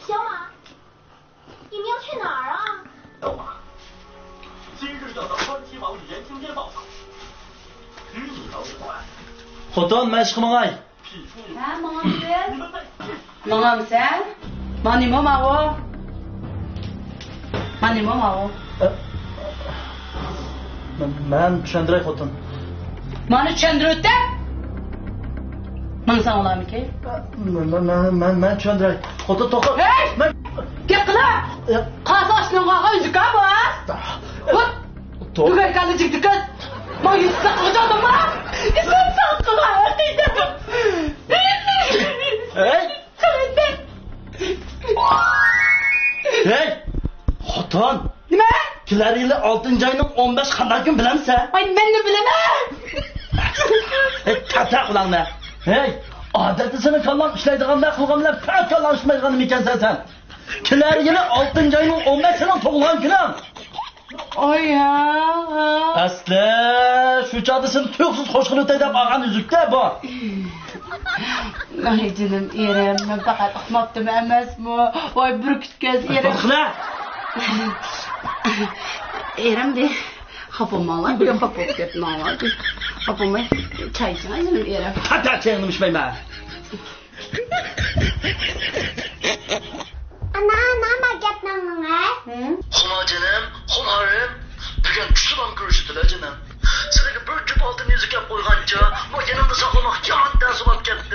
小马，你们要去哪儿啊？小马，今日要到川西王延庆街报道，与你有关。Xotin, men chiqmag'ay. Ha, mang'amsan? Mani mamawo? Mani mamawo? Men tushundiray xotin. Mani tushundirdi? Mangsan olamiki? Men tushundiray. Xotin to'xta. Hey! Gap qila! Qasoshno'g'aga uzuka bas! Vot! Tugay kalıcık dikkat! Ma yüzse kocadım ha! Yüzse sakıma! Hey! Hey! Xotin! Nima? Kelar yili 6-oyning 15 qanday kun bilamsan? Ay men ne bilaman! Hey, tata qilangni. Hey, odatda seni kallam ishlaydiganda qilganlar faqat kallam ishlaydigan ekansan sen. Kelar yili 6-oyning 15-sini tug'ilgan kunim. Oy ya! Asli shu chog'da seni tuyuqsiz qo'shqin o'tay deb olgan uzukda bu. Ay canım erim, ben fakat uxmabdım emasmi? Voy burkutgaz erim. Uxla. Erim de xapolmanglar, bir xapolib ketmanglar. Xapolmay çay içmay canım erim. Hatta çayını içmeyme. Ana, nima gap nanga? Xumacanım, xumarım. Bugün tutulan görüştüler canım. Seninki bir cüp altın yüzük yap koyganca, bu yanımda saklamak yaman ders olup gitti.